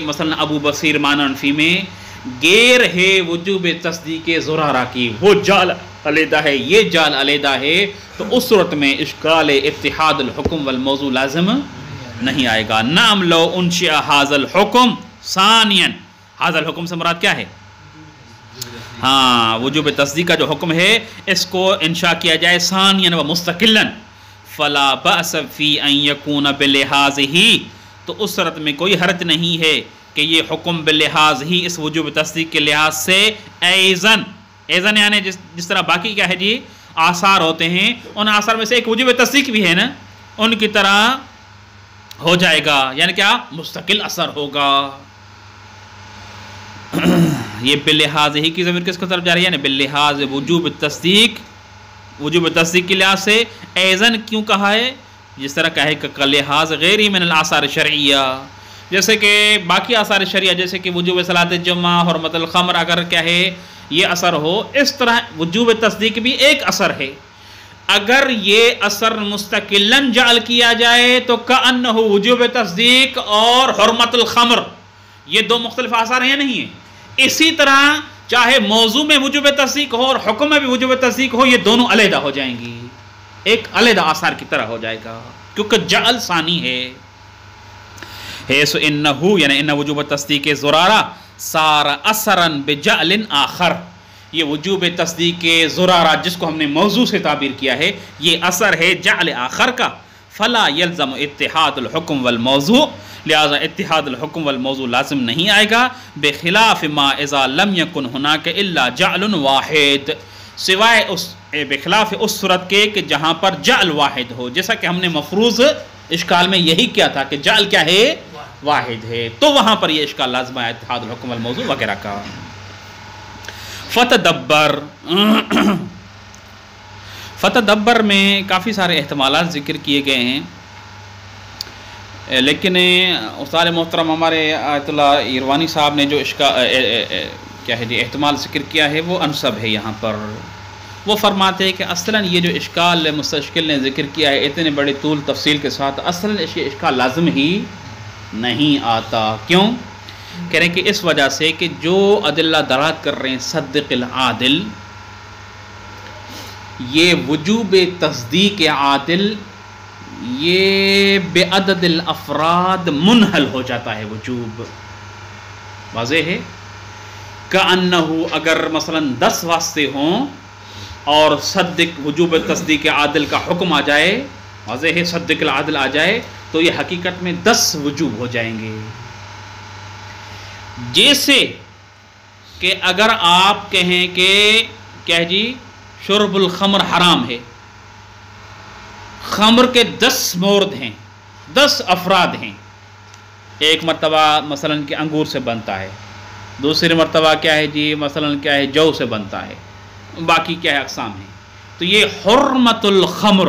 Speaker 1: مثلا ابو بصیر ماننفی میں غیر ہے وجوب تصدیق زرارہ کی، وہ جال علیحدہ ہے، یہ جال علیحدہ ہے، تو اس صورت میں اشکال اتحاد الحکم والموضوع لازم نہیں آئے گا۔ نعم لو انشئ ھذا الحکم ثانیا، ھذا الحکم سے مراد کیا ہے؟ ہاں، وجوب تصدیق کا جو حکم ہے اس کو انشاء کیا جائے ثانیا و مستقلا، فلا بأس فی ان یکون بلحاظہ، تو اس صورت میں کوئی حرج نہیں ہے کہ یہ حکم بلحاظ ہی، اس وجوب تصدیق کے لحاظ سے، ایزن، ایزن یعنی جس طرح باقی کیا ہے جی آثار ہوتے ہیں، ان آثار میں سے ایک وجوب تصدیق بھی ہے نا، ان کی طرح ہو جائے گا، یعنی کیا مستقل اثر ہوگا۔ یہ بلحاظ ہی کی ضمیر کس کو طرف جا رہی ہے؟ یعنی بلحاظ وجوب تصدیق، وجوب تصدیق کے لحاظ سے ایزن کیوں کہا ہے؟ جس طرح کہا ہے کہ لحاظ غیری من الاثار شرعیہ، جیسے کہ باقی آثار شریعہ جیسے کہ وجوب صلاۃ الجمعہ، حرمت الخمر، اگر کیا ہے یہ اثر ہو، اس طرح وجوب تصدیق بھی ایک اثر ہے۔ اگر یہ اثر مستقلاً جعل کیا جائے تو کأنہ وجوب تصدیق اور حرمت الخمر یہ دو مختلف آثار ہیں یا نہیں ہیں؟ اسی طرح چاہے موضوع میں وجوب تصدیق ہو اور حکم میں بھی وجوب تصدیق ہو، یہ دونوں علیحدہ ہو جائیں گی، ایک علیحدہ آثار کی طرح ہو جائے گا، کیونکہ جعل ثانی ہے۔ حیث انہو یعنی ان وجوب تصدیق زرارہ صار اثرا بجعل آخر، یہ وجوب تصدیق زرارہ جس کو ہم نے موضوع سے تعبیر کیا ہے، یہ اثر ہے جعل آخر کا، فلا یلزم اتحاد الحکم والموضوع، لہذا اتحاد الحکم والموضوع لازم نہیں آئے گا، بخلاف ما اذا لم یکن ہناک الا جعل واحد، سوائے اس بخلاف اس صورت کے کہ جہاں پر جعل واحد ہو، جیسا کہ ہم نے مفروض اشکال میں یہی کیا تھا کہ جعل کیا ہے؟ واحد ہے، تو وہاں پر یہ اشکال لازم ہے اتحاد الحکم والموضوع وغیرہ کا۔ فتدبر، فتدبر میں کافی سارے احتمالات ذکر کیے گئے ہیں، لیکن استاد محترم ہمارے آیت اللہ ایروانی صاحب نے جو کیا ہے جی احتمال ذکر کیا ہے وہ انسب ہے یہاں پر۔ وہ فرماتے ہیں کہ اصلاً یہ جو اشکال مستشکل نے ذکر کیا ہے اتنے بڑے طول تفصیل کے ساتھ، اصلاً اس کے اشکال لازم ہی نہیں آتا۔ کیوں؟ کہہ رہے ہیں کہ اس وجہ سے کہ جو ادلہ دلالت کر رہے ہیں صدق العادل، یہ وجوب تصدیق عادل یہ بعدد الافراد منحل ہو جاتا ہے، وجوب واضح ہے۔ کأنہو اگر مثلا 10 واسطے ہوں اور صدق وجوب تصدیق عادل کا حکم آ جائے، واضح ہے صدق العادل آ جائے تو یہ حقیقت میں 10 وجوب ہو جائیں گے۔ جیسے کہ اگر آپ کہیں کہ کیا جی شرب الخمر حرام ہے، خمر کے 10 مورد ہیں، 10 افراد ہیں، ایک مرتبہ مثلا کہ انگور سے بنتا ہے، دوسری مرتبہ کیا ہے جی مثلا کیا ہے جو سے بنتا ہے، باقی کیا ہے اقسام ہیں، تو یہ حرمت الخمر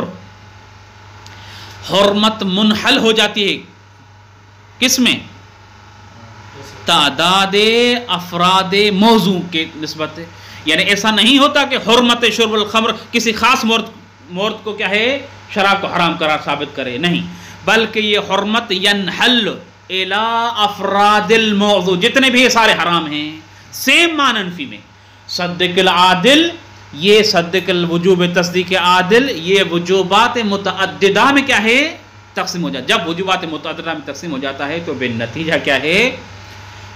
Speaker 1: حرمت منحل ہو جاتی ہے کس میں؟ تعداد افراد موضوع کے نسبت، یعنی ایسا نہیں ہوتا کہ حرمت شرب الخمر کسی خاص مورد کو کیا ہے شراب کو حرام قرار ثابت کرے، نہیں، بلکہ یہ حرمت ینحل الی افراد الموضوع، جتنے بھی سارے حرام ہیں، سیم ماننفی میں صدق العادل، یہ صدق الوجوب تصدیق عادل یہ وجوبات متعددہ میں کیا ہے تقسیم ہو جاتا، جب وجوبات متعددہ میں تقسیم ہو جاتا ہے تو بالنتیجہ کیا ہے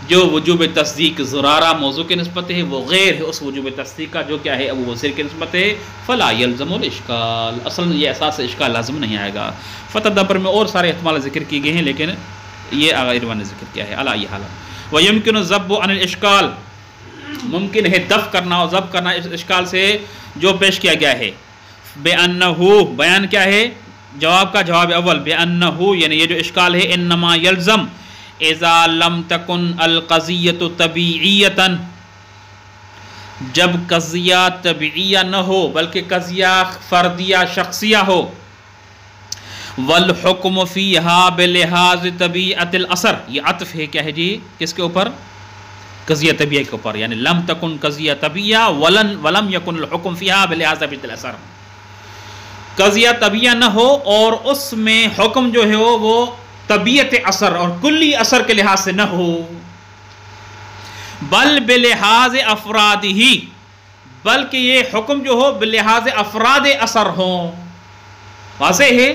Speaker 1: جو وجوب تصدیق زرارہ موضوع کے نسبت ہے وہ غیر ہے اس وجوب تصدیق کا جو کیا ہے ابو بصیر کے نسبت ہے، فلا یلزم الاشکال، اصلا یہ احساس اشکال لازم نہیں آئے گا۔ فتدبر میں اور سارے احتمال ذکر کیے گئے ہیں لیکن یہ ایروان نے ذکر کیا ہے علی یہ حالت۔ وَيُمْكِنُ الذَّبُّ عَنِ الْإِشْكَالِ، ممکن ہے دفع کرنا اور ضبط کرنا اس اشکال سے جو پیش کیا گیا ہے، بِأَنَّهُ بیان کیا ہے جواب کا جواب اول، بِأَنَّهُ یعنی یہ جو اشکال ہے انما یلزم اذا لم تکن القضیۃ طبیعیۃ، جب قضیہ طبیعیہ نہ ہو بلکہ قضیہ فردیہ شخصیہ ہو، والحکم فیہا بلحاظ طبیعت الاثر، یہ عطف ہے کیا ہے جی کس کے اوپر؟ قضیہ طبیعہ کے اوپر، یعنی لم تکن قضیہ طبیعہ ولم یکن الحکم فیہا بلحاظ طبیعت الاثر، قضیہ طبیعہ نہ ہو اور اس میں حکم جو ہے وہ طبیعت اثر اور کلی اثر کے لحاظ سے نہ ہو، بل بلحاظ افراد ہی، بلکہ یہ حکم جو ہو بلحاظ افراد اثر ہوں. واضح ہے؟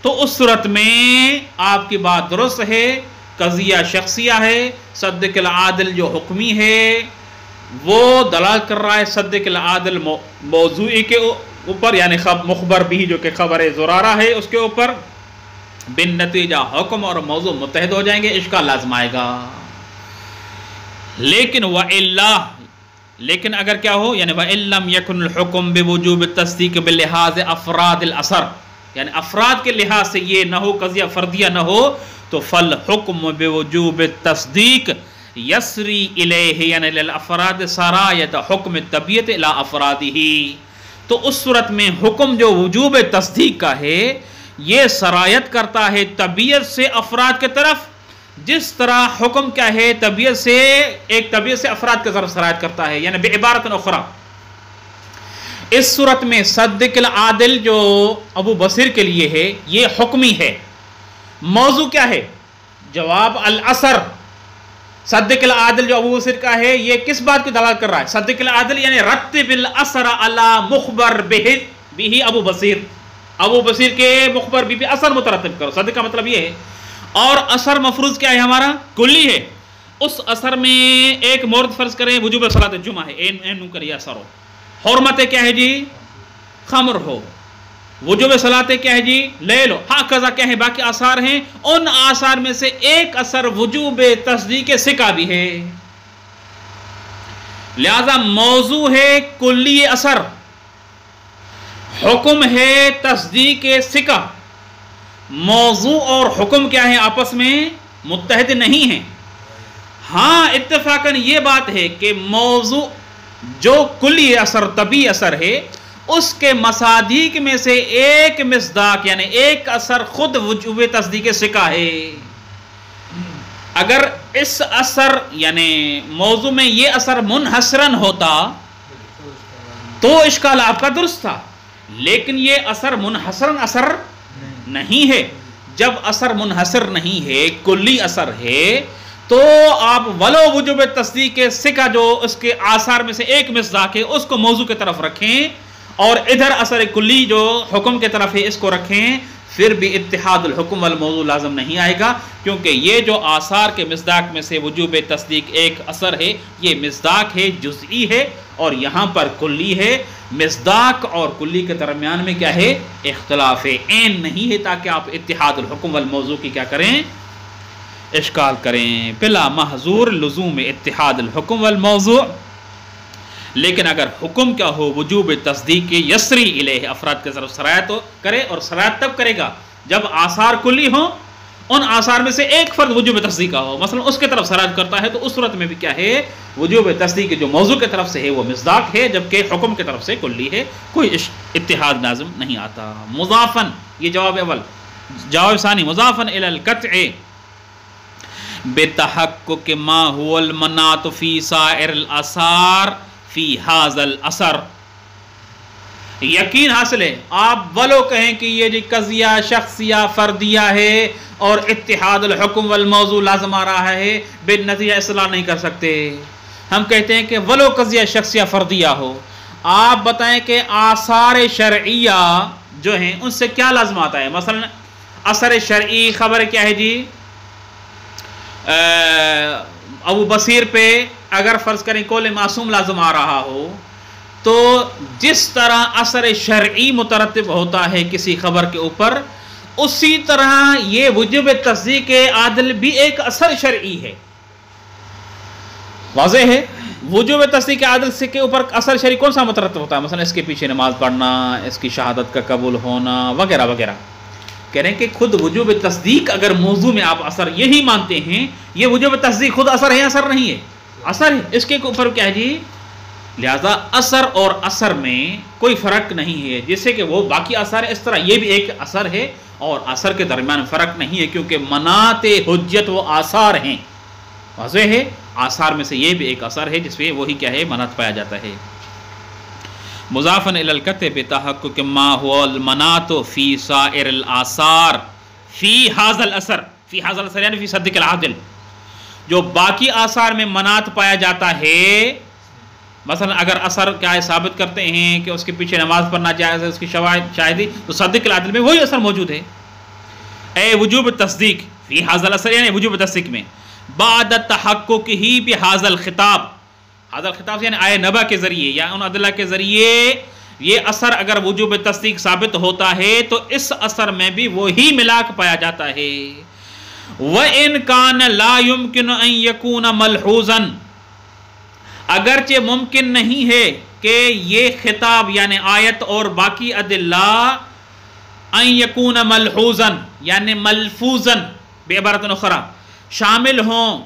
Speaker 1: تو اس صورت میں آپ کی بات درست ہے، قضیہ شخصیہ ہے. صدق العادل جو حکمی ہے وہ دلالت کر رہا ہے صدق العادل موضوعی کے اوپر، یعنی مخبر بھی جو کہ خبر زرارہ ہے اس کے اوپر. بن نتیجہ حکم اور موضوع متحد ہو جائیں گے، اشکال لازم آئے گا. لیکن لیکن اگر کیا ہو، یعنی وَإِن لَمْ يَكُنِ الْحُكْمُ بِوُجُوبِ التَّصْدِيقِ بِلِحَاظِ افراد الاثر، یعنی افراد کے لحاظ سے یہ نہ ہو، قضیہ فردیہ نہ ہو، تو فالحکم بوجوب التصدیق یسری الیہ، یعنی للافراد سرایت حکم طبیعت الی افرادہ. تو اس صورت میں حکم جو وجوب تصدیق کا ہے یہ سرایت کرتا ہے طبیعت سے افراد کی طرف، جس طرح حکم کیا ہے طبیعت سے افراد کی طرف سرایت کرتا ہے. یعنی بعبارت اخرى اس صورت میں صدق العادل جو ابو بصیر کے لیے ہے یہ حکمی ہے. موضوع کیا ہے؟ جواب الاثر. صدق العادل جو ابو بصیر کا ہے یہ کس بات کی دلالت کر رہا ہے؟ صدق العادل یعنی رتب الاثر علی مخبر بھی ابو بصیر، ابو بصیر کے مخبر بھی اثر مترتب کرو. صدق کا مطلب یہ ہے. اور اثر مفروض کیا ہے ہمارا؟ کلی ہے. اس اثر میں ایک مورد فرض کریں وجوب صلاۃ الجمعہ ہے، این کریے اثر ہو. حرمت کیا ہے جی؟ خمر ہو. وجوب صلاۃ کیا ہے جی؟ لے لو. ہاں قضا کیا ہے؟ باقی آثار ہیں. ان آثار میں سے ایک اثر وجوب تصدیق ثقہ بھی ہے. لہذا موضوع ہے کلی اثر، حکم ہے تصدیق ثقہ. موضوع اور حکم کیا ہے؟ آپس میں متحد نہیں ہیں. ہاں اتفاقاً یہ بات ہے کہ موضوع جو کلی اثر طبی اثر ہے اس کے مصادیق میں سے ایک مصداق یعنی ایک اثر خود وجوب تصدیق ثقہ ہے. اگر اس اثر یعنی موضوع میں یہ اثر منحصراً ہوتا تو اشکال آپ کا درست تھا، لیکن یہ اثر منحصراً اثر نہیں ہے. جب اثر منحصر نہیں ہے، کلی اثر ہے، تو آپ ولو وجوب تصدیق ثقہ جو اس کے آثار میں سے ایک مصداق ہے اس کو موضوع کی طرف رکھیں، اور ادھر اثر کلی جو حکم کی طرف ہے اس کو رکھیں، پھر بھی اتحاد الحکم والموضوع لازم نہیں آئے گا. کیونکہ یہ جو آثار کے مصداق میں سے وجوب تصدیق ایک اثر ہے یہ مصداق ہے، جزئی ہے، اور یہاں پر کلی ہے. مصداق اور کلی کے درمیان میں کیا ہے؟ اختلاف عین نہیں ہے، تاکہ آپ اتحاد الحکم والموضوع کی کیا کریں؟ اشکال کریں. بلا محظور لزوم اتحاد الحکم والموضوع. لیکن اگر حکم کیا ہو وجوب تصدیق یسری الیہ، افراد کی طرف سرایت کرے، اور سرایت تب کرے گا جب آثار کلی ہوں، ان آثار میں سے ایک فرد وجوب تصدیق کا ہو، مثلا اس کے طرف سرایت کرتا ہے، تو اس صورت میں بھی کیا ہے؟ وجوب تصدیق جو موضوع کی طرف سے ہے وہ مصداق ہے، جبکہ حکم کی طرف سے کلی ہے. کوئی اتحاد لازم نہیں آتا. مضافن، یہ جواب اول. جواب ثانی مضافن الی القطع بتحقق ما هو المناط فی سائر الاثار فی هذا الاثر. یقین حاصل ہے آپ ولو کہیں کہ یہ جی قضیہ شخصیہ فردیہ ہے اور اتحاد الحکم والموضوع لازم آ رہا ہے، بالنتیجہ اصلاح نہیں کر سکتے. ہم کہتے ہیں کہ ولو قضیہ شخصیہ فردیہ ہو، آپ بتائیں کہ آثار شرعیہ جو ہیں ان سے کیا لازم آتا ہے. مثلا اثر شرعی خبر کیا ہے جی؟ ابو بصیر پہ اگر فرض کریں قول معصوم لازم آ رہا ہو، تو جس طرح اثر شرعی مترتب ہوتا ہے کسی خبر کے اوپر، اسی طرح یہ وجوب تصدیق عادل بھی ایک اثر شرعی ہے. واضح ہے؟ وجوب تصدیق عادل سے کے اوپر اثر شرعی کون سا مترتب ہوتا ہے؟ مثلا اس کے پیچھے نماز پڑھنا، اس کی شہادت کا قبول ہونا وغیرہ وغیرہ. کہہ رہے ہیں کہ خود وجوب تصدیق اگر موضوع میں آپ اثر یہی مانتے ہیں، یہ وجوب تصدیق خود اثر ہے، اثر نہیں ہے؟ اثر ہے. اس کے اوپر کیا ہے جی؟ لہذا اثر اور اثر میں کوئی فرق نہیں ہے. جیسے کہ وہ باقی اثر ہے اس طرح یہ بھی ایک اثر ہے، اور اثر کے درمیان فرق نہیں ہے، کیونکہ مناط حجت وہ آثار ہیں. واضح ہے؟ آثار میں سے یہ بھی ایک اثر ہے جس میں وہی کیا ہے؟ مناط پایا جاتا ہے. مضافن الی القطع بتحقق ما هو المناط فی سائر الاثار فی حاضل اثر، فی حاضل اثر یعنی فی صدق العادل، جو باقی آثار میں منات پایا جاتا ہے، مثلا اگر اثر کیا ہے ثابت کرتے ہیں کہ اس کے پیچھے نماز پڑھنا جائز ہے، اس کی شاہدی، تو صدق العادل میں وہی اثر موجود ہے. اے وجوب تصدیق فی حاضل اثر یعنی وجوب تصدیق میں، بعد تحقق ہی بحاضل خطاب، حاضل خطاب یعنی آئے نبا کے ذریعے یا ان عدلہ کے ذریعے یہ اثر اگر وجوب تصدیق ثابت ہوتا ہے تو اس اثر میں بھی وہی ملاک پایا جاتا ہے. وَإِن كَانَ لَا يُمْكِنُ أَن يَكُونَ مَلْحُوظًا، اگرچہ ممکن نہیں ہے کہ یہ خطاب یعنی آیت اور باقی ادلہ ان یکون ملحوظا یعنی ملفوظا بعبارت اخرى شامل ہوں،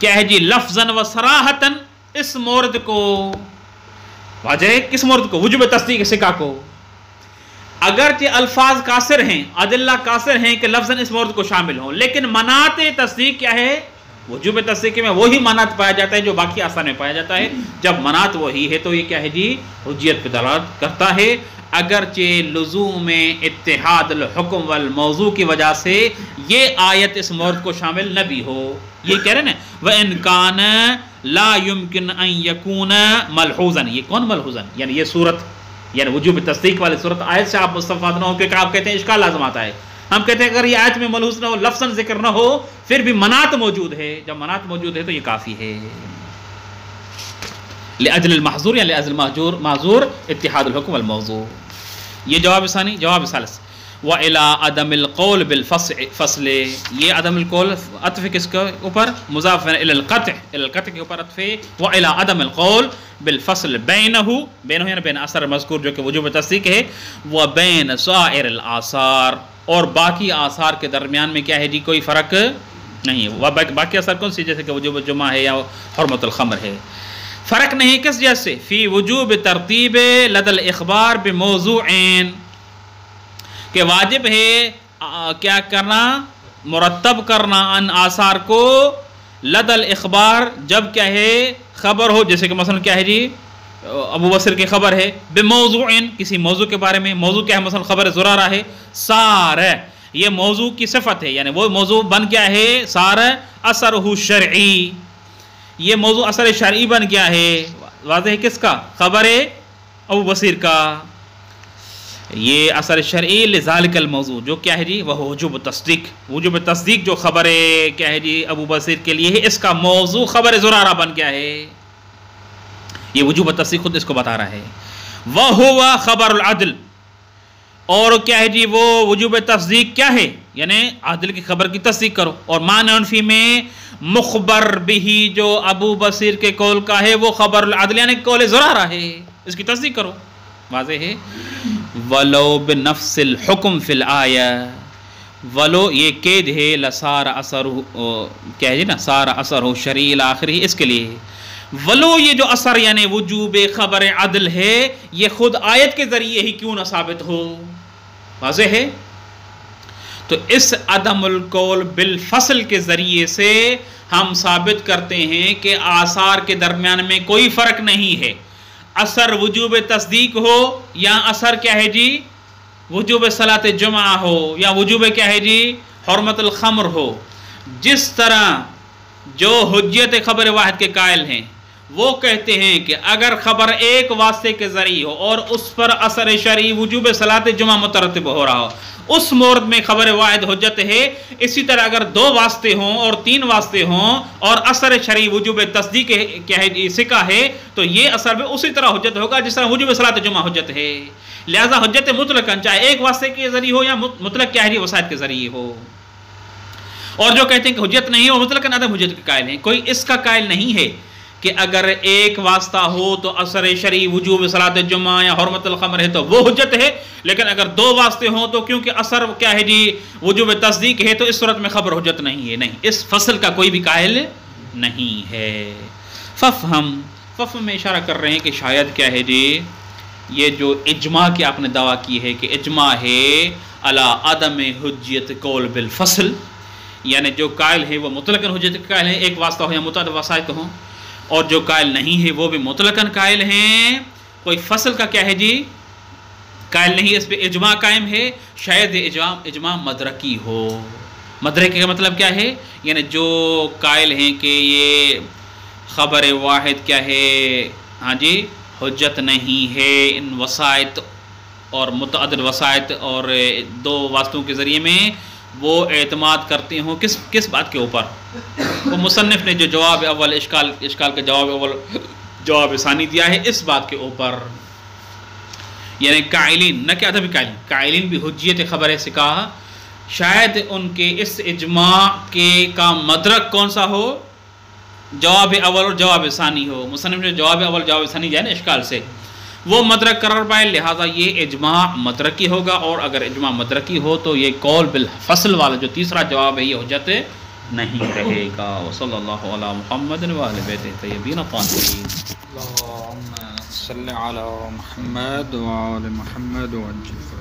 Speaker 1: کیا ہے جی، لفظاً و صراحتاً اس مورد کو، واجہ ہے کس مورد کو، وجوب تصدیق سکا کو. اگرچہ الفاظ قاصر ہیں، ادلہ قاصر ہیں کہ لفظاً اس مورد کو شامل ہوں، لیکن منات تصدیق کیا ہے، وجوب تصدیق میں وہی منات پایا جاتا ہے جو باقی آثار میں پایا جاتا ہے. جب منات وہی ہے تو یہ کیا ہے جی، حجیت پہ دلالت کرتا ہے، اگرچہ لزوم اتحاد الحکم والموضوع کی وجہ سے یہ آیت اس مورد کو شامل نہ بھی ہو. یہ کہہ رہے ہیں نا وَإِن كَانَ لَا يُمْكِنْ أَن يَكُونَ مَلْحُوظًا، یہ کون ملحوظاً، یعنی یہ صورت، یعنی وجوب تصدیق والی صورت آیت سے آپ مستفاد نہ ہو، کہ آپ کہتے ہیں اشکال لازم آتا ہے. ہم کہتے ہیں اگر یہ آیت میں ملحوظ نہ ہو، لفظاً ذکر نہ ہو، پھر بھی منات موجود ہے، جب منات موجود ہے تو یہ کافی ہے. لأجل المحظور یا لأجل معذور اتحاد الحکم والموضوع. یہ جواب ثانی. جواب ثالث، وَإِلَىٰ عَدَمِ الْقَوْلِ بِالْفَصْلِ، یہ عدم القول عطف کس کے اوپر، مضاف إلى القطع، إلى القطع کے اوپر عطف ہے. وَإِلَىٰ عَدَمِ الْقَوْلِ بِالْفَصْلِ بینہ یعنی بین اثر مذکور جو کہ وجوب تصدیق ہے، وَبَيْنَ سَائِرِ الْآثَار، اور باقی آثار کے درمیان میں کیا ہے جی، کوئی فرق نہیں ہے. وہ باقی آثار کون سی، جیسے کہ وجوب الجمعہ ہے یا حرمت الخمر ہے، فرق نہیں کس جیسے، فی وجوب ترتیب لدى الاخبار بموضوعین، کہ واجب ہے کیا کرنا، مرتب کرنا ان آثار کو لدى الاخبار جب کیا ہے خبر ہو، جیسے کہ مثلا کیا ہے جی ابو بصر کی خبر ہے، بموضوعین کسی موضوع کے بارے میں، موضوع کیا ہے، مثلا خبر زرارہ ہے، سار یہ موضوع کی صفت ہے، یعنی وہ موضوع بن کیا ہے، سار اثرہ شرعی، یہ موضوع اثر شرعی بن گیا ہے. واضح ہے کس کا، خبر ابو بصیر کا، یہ اثر شرعی لذالک الموضوع جو کیا ہے جی، وہ وجوب تصدیق، وجوب تصدیق جو خبر کیا ہے جی ابو بصیر کے لیے ہے، اس کا موضوع خبر زرارہ بن گیا ہے. یہ وجوب تصدیق خود اس کو بتا رہا ہے. وَهُوَ خبر العدل، اور کیا ہے جی وہ وجوب تصدیق کیا ہے، یعنی عادل کی خبر کی تصدیق کرو. اور معنی انفی میں مخبر بھی جو ابو بصیر کے قول کا ہے وہ خبر العدل یعنی قول زرارہ ہے، اس کی تصدیق کرو. واضح ہے. وَلَوْ بِنَفْسِ الْحُكُمْ فِي الْآيَةِ، ولو یہ قید ہے، لَسَارَ أَثَرُهُ کیا ہے جی نا، سارا اثر ہو شرعی الآخری، اس کے لیے ولو یہ جو اثر یعنی وجوب خبر عدل ہے یہ خود آیت کے ذریعے ہی کیوں نہ ثابت ہو. واضح ہے. تو اس عدم القول بالفصل کے ذریعے سے ہم ثابت کرتے ہیں کہ آثار کے درمیان میں کوئی فرق نہیں ہے، اثر وجوب تصدیق ہو یا اثر کیا ہے جی وجوب صلاۃ جمعہ ہو یا وجوب کیا ہے جی حرمت الخمر ہو. جس طرح جو حجیت خبر واحد کے قائل ہیں وہ کہتے ہیں کہ اگر خبر ایک واسطے کے ذریعے ہو اور اس پر اثر شرعی وجوب صلاۃ جمعہ مترتب ہو رہا ہو، اس مورد میں خبر واحد حجت ہے. اسی طرح اگر دو واسطے ہوں اور تین واسطے ہوں اور اثر شرعی وجوب تصدیق کیا ہے سکا ہے تو یہ اثر بھی اسی طرح حجت ہوگا جس طرح وجوب صلاۃ جمعہ حجت ہے. لہذا حجت مطلقاً چاہے ایک واسطے کے ذریعے ہو یا مطلق کیا ہے وسائط کے ذریعے ہو. اور جو کہتے ہیں کہ حجت نہیں ہو مطلقاً عدم حجت کے قائل ہیں. کوئی اس کا قائل نہیں ہے کہ اگر ایک واسطہ ہو تو اثر شرعی وجوب صلاۃ جمعہ یا حرمت الخمر ہے تو وہ حجت ہے، لیکن اگر دو واسطے ہوں تو کیونکہ اثر کیا ہے جی وجوب تصدیق ہے تو اس صورت میں خبر حجت نہیں ہے. نہیں، اس فصل کا کوئی بھی قائل نہیں ہے. ففہم میں اشارہ کر رہے ہیں کہ شاید کیا ہے جی یہ جو اجماع کی آپ نے دعویٰ کی ہے کہ اجماع ہے علی عدم حجیت قول بالفصل، یعنی جو قائل ہے وہ مطلقاً حجت کے قائل ہیں، ایک واسطہ ہو یا متعدد وسائط ہوں، اور جو قائل نہیں ہے وہ بھی مطلقاً قائل ہیں کوئی فصل کا کیا ہے جی قائل نہیں، اس پہ اجماع قائم ہے، شاید اجماع مدرکی ہو۔ مدرکی کا مطلب کیا ہے؟ یعنی جو قائل ہیں کہ یہ خبر واحد کیا ہے، ہاں جی، حجت نہیں ہے، ان وسائط اور متعدد وسائط اور دو واسطوں کے ذریعے میں وہ اعتماد کرتے ہوں کس بات کے اوپر؟ وہ مصنف نے جو جواب اول اشکال کا جواب ثانی دیا ہے اس بات کے اوپر، یعنی قائلین، نہ کہ ادبی قائلین بھی حجیت خبر سے کہا، شاید ان کے اس اجماع کا مدرک کون سا ہو؟ جواب اول اور جواب ثانی ہو۔ مصنف نے جواب اول جواب ثانی دیا نا اشکال سے، وہ مدرک قرار پائے، لہٰذا یہ اجماع مدرکی ہوگا، اور اگر اجماع مدرکی ہو تو یہ قول بالفصل والا جو تیسرا جواب ہے یہ حجت نہیں رہے گا۔ وصلی اللہ علی محمد و آل بیتہ الطیبین الطاہرین۔
Speaker 2: اللہم صلی علی محمد و آل محمد وعجل